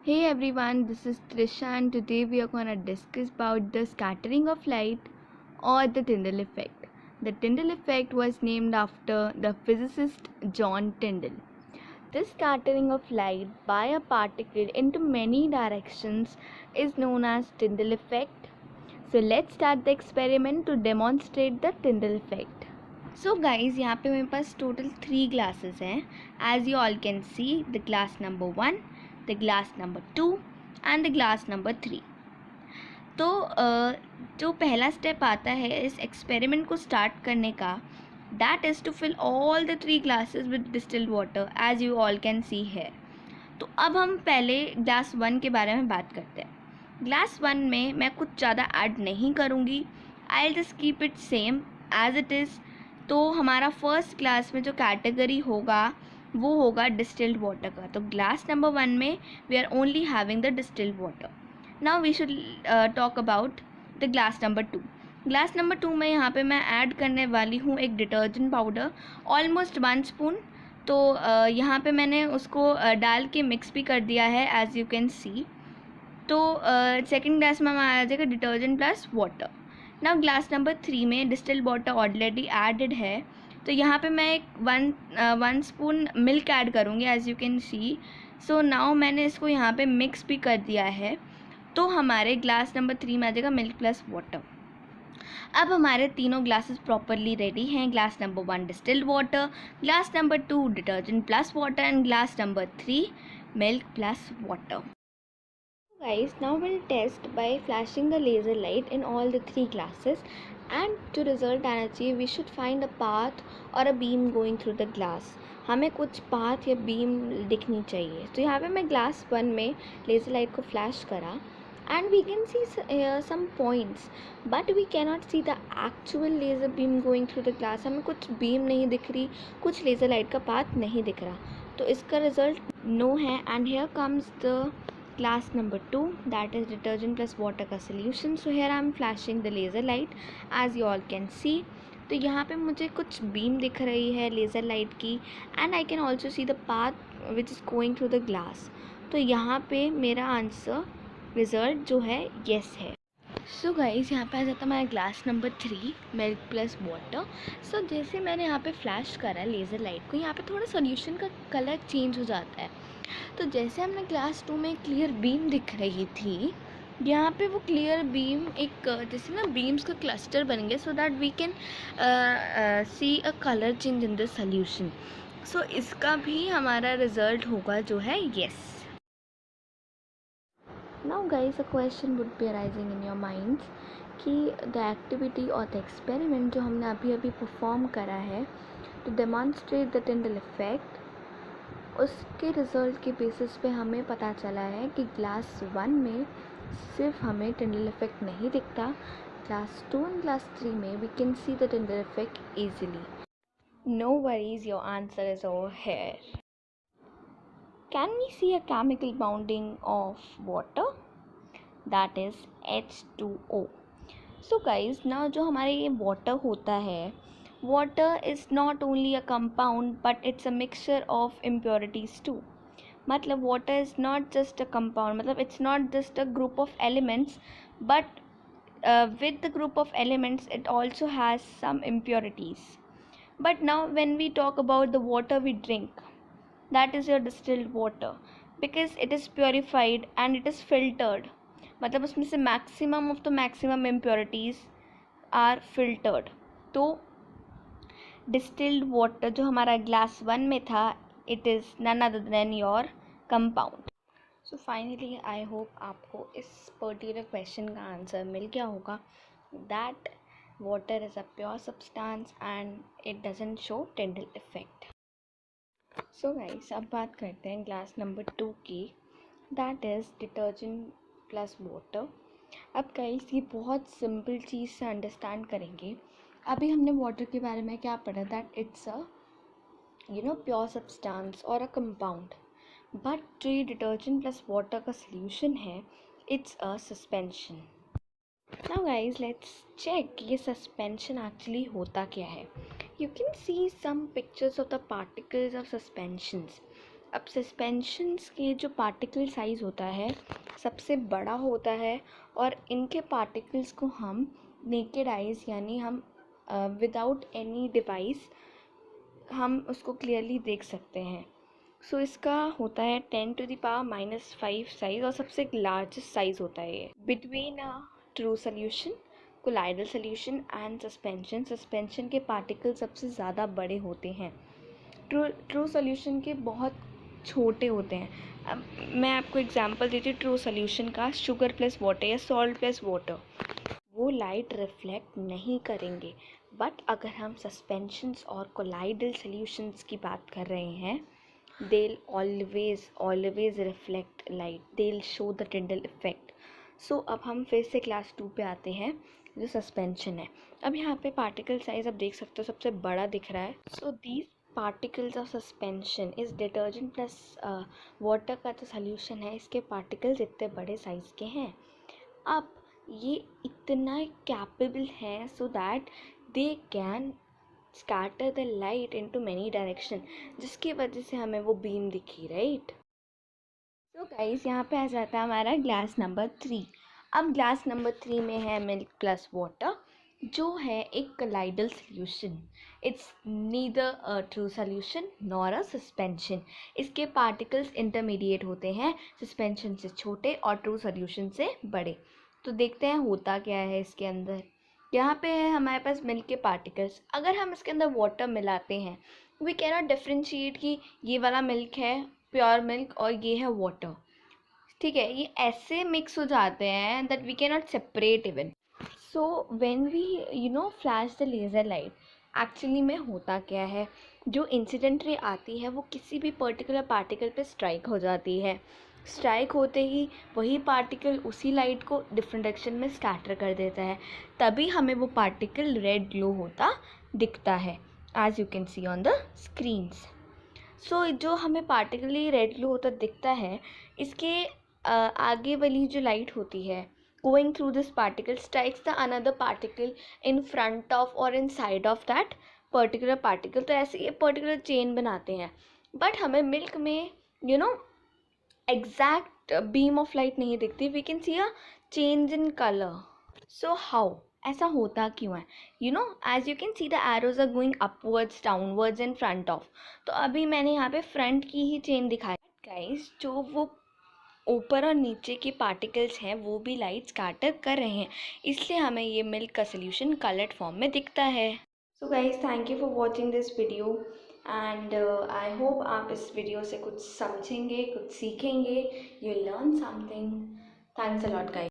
Hey everyone, this is Trisha and today we are going to discuss about the scattering of light or the Tyndall effect. The Tyndall effect was named after the physicist John Tyndall. This scattering of light by a particle into many directions is known as Tyndall effect. So let's start the experiment to demonstrate the Tyndall effect. So guys, यहाँ पे मेरे पास total 3 glasses हैं. As you all can see, the glass number 1, the glass number 2 and the glass number 3. तो जो पहला step आता है इस एक्सपेरिमेंट को स्टार्ट करने का, that is to fill all the 3 glasses with distilled water as you all can see है. तो अब हम पहले ग्लास 1 के बारे में बात करते हैं. ग्लास 1 में मैं कुछ ज़्यादा ऐड नहीं करूँगी. I will just keep it same as it is. तो हमारा फर्स्ट ग्लास में जो कैटेगरी होगा वो होगा डिस्टिल्ड वाटर का. तो ग्लास नंबर 1 में we are only having the distilled water. Now we should talk about the glass number 2. Glass number 2 में यहाँ पे मैं ऐड करने वाली हूँ एक डिटर्जेंट पाउडर ऑलमोस्ट 1 स्पून. तो यहाँ पे मैंने उसको डाल के मिक्स भी कर दिया है एज यू कैन सी. तो सेकेंड ग्लास में हमारा आ जाएगा detergent plus water. Now glass number 3 में डिस्टिल्ड वाटर ऑलरेडी एडेड है. तो यहाँ पे मैं एक वन स्पून मिल्क ऐड करूँगी as you can see. So now मैंने इसको यहाँ पे मिक्स भी कर दिया है. तो हमारे ग्लास नंबर 3 में आ जाएगा मिल्क प्लस वाटर. अब हमारे तीनों ग्लासेस प्रॉपरली रेडी हैं. Glass number 1 distilled water, glass number 2 detergent plus water and glass number 3 milk plus water. Guys, now we'll test by flashing the laser light in all the 3 glasses, and to result आना चाहिए we should find a path or a beam going through the glass. हमें कुछ path या beam दिखनी चाहिए. तो यहाँ पे मैं ग्लास 1 में लेज़र लाइट को फ्लैश करा and we can see some points but we cannot see the actual laser beam going through the glass. हमें कुछ beam नहीं दिख रही, कुछ लेज़र लाइट का path नहीं दिख रहा. तो इसका रिज़ल्ट no है. and here comes the glass number 2, that is detergent plus water का solution. so here I am flashing the laser light as you all can see. तो यहाँ पे मुझे कुछ बीम दिख रही है लेज़र लाइट की and I can also see the path which is going through the glass. तो यहाँ पे मेरा आंसर रिज़ल्ट जो है yes है. सो गाइस, यहाँ पे आ जाता है हमारा glass number 3 milk plus water. So जैसे मैंने यहाँ पे फ्लैश करा लेज़र लाइट को, यहाँ पे थोड़ा सॉल्यूशन का कलर चेंज हो जाता है. तो जैसे हमने क्लास 2 में क्लियर बीम दिख रही थी, यहाँ पे वो क्लियर बीम एक जैसे ना बीम्स का क्लस्टर बन गया, so that we can see a colour change in the solution. So इसका भी हमारा रिजल्ट होगा जो है yes. Now guys, a question would be arising in your minds कि द एक्टिविटी और द एक्सपेरिमेंट जो हमने अभी अभी परफॉर्म करा है to demonstrate the Tyndall effect, उसके रिज़ल्ट के बेसिस पे हमें पता चला है कि ग्लास 1 में सिर्फ हमें टिंडल इफेक्ट नहीं दिखता. क्लास 2 एंड क्लास 3 में we can see the Tyndall effect easily. No worries, your answer is over here. Can we see a chemical bonding of water, that is H2O. So guys, now जो हमारे ये water होता है, water is not only a compound but it's a mixture of impurities too. मतलब water is not just a compound, मतलब it's not just a group of elements but with the group of elements it also has some impurities. But now when we talk about the water we drink, that is your distilled water, because it is purified and it is filtered. मतलब उसमें से maximum of the maximum impurities are filtered. तो distilled water जो हमारा glass 1 में था, it is none other than your compound. So finally I hope आपको इस पर्टिकुलर क्वेश्चन का आंसर मिल गया होगा, that water is a pure substance and it doesn't show Tyndall effect. So guys, अब बात करते हैं ग्लास नंबर 2 की, that is detergent plus water. अब गाइस, ये बहुत सिंपल चीज़ से अंडरस्टैंड करेंगे. अभी हमने वाटर के बारे में क्या पढ़ा, that it's a pure substance और अ कंपाउंड. बट जो ये डिटर्जेंट प्लस वाटर का सॉल्यूशन है, it's a suspension. Now guys, let's check ये सस्पेंशन एक्चुअली होता क्या है. You can see some pictures of the particles of suspensions. अब सस्पेंशंस के जो पार्टिकल साइज़ होता है सबसे बड़ा होता है, और इनके पार्टिकल्स को हम नेकेड आइज़ यानी हम विदाउट एनी डिवाइस हम उसको क्लियरली देख सकते हैं। सो इसका होता है 10⁻⁻5 साइज़, और सबसे लार्जेस्ट साइज़ होता है ये। Between a true solution, colloidal solution and suspension के पार्टिकल सबसे ज़्यादा बड़े होते हैं। ट्रू सोल्यूशन के बहुत छोटे होते हैं। अब मैं आपको एग्जांपल देती हूँ ट्रू सोल्यूशन का। शुगर प्लस वाटर या सॉल्ट प्लस वाटर, वो लाइट रिफ्लेक्ट नहीं करेंगे। बट अगर हम सस्पेंशंस और कोलाइडल सोल्यूशंस की बात कर रहे हैं, they'll always reflect light, they'll show the Tyndall effect. सो अब हम फिर से क्लास 2 पे आते हैं, जो सस्पेंशन है। अब यहाँ पे पार्टिकल साइज आप देख सकते हो सबसे बड़ा दिख रहा है। So these particles of suspension इस डिटर्जेंट प्लस वाटर का जो सोल्यूशन है, इसके पार्टिकल्स इतने बड़े साइज़ के हैं। अब ये इतना कैपेबल हैं so that they can scatter the light into many direction, जिसकी वजह से हमें वो बीम दिखी, राइट। तो गाइस यहाँ पे आ जाता है हमारा ग्लास नंबर 3। अब ग्लास नंबर 3 में है मिल्क प्लस वाटर, जो है एक colloidal solution. It's neither a true solution nor a suspension. इसके पार्टिकल्स इंटरमीडिएट होते हैं, सस्पेंशन से छोटे और ट्रू सोल्यूशन से बड़े। तो देखते हैं होता क्या है इसके अंदर। यहाँ पे है हमारे पास मिल्क के पार्टिकल्स। अगर हम इसके अंदर वाटर मिलाते हैं, वी कैन नॉट डिफ्रेंशिएट कि ये वाला मिल्क है प्योर मिल्क और ये है वाटर, ठीक है। ये ऐसे मिक्स हो जाते हैं that we cannot separate even. So when we flash the laser light, actually में होता क्या है, जो इंसिडेंट रे आती है वो किसी भी पर्टिकुलर पार्टिकल पे स्ट्राइक हो जाती है। स्ट्राइक होते ही वही पार्टिकल उसी लाइट को डिफरेंट डायरेक्शन में स्कैटर कर देता है, तभी हमें वो पार्टिकल रेड ग्लो होता दिखता है, as you can see on the screens. So जो हमें पार्टिकली रेड ग्लो होता दिखता है, इसके आगे वाली जो लाइट होती है, going through this particle strikes the another particle in front of और inside of that particular particle. तो ऐसे ये पर्टिकुलर चेन बनाते हैं। बट हमें मिल्क में एग्जैक्ट बीम ऑफ लाइट नहीं दिखती, we can see a change in colour. So how, ऐसा होता क्यों है? As you can see the arrows are going upwards, downwards and front of. तो अभी मैंने यहाँ पे फ्रंट की ही चेन दिखाई गाइस। जो वो ऊपर और नीचे के पार्टिकल्स हैं वो भी लाइट स्कैटर कर रहे हैं, इसलिए हमें ये मिल्क का सोल्यूशन कलर्ड फॉर्म में दिखता है। So guys, thank you for watching this video, and I hope आप इस वीडियो से कुछ समझेंगे, कुछ सीखेंगे, you learn something. Thanks a lot guys.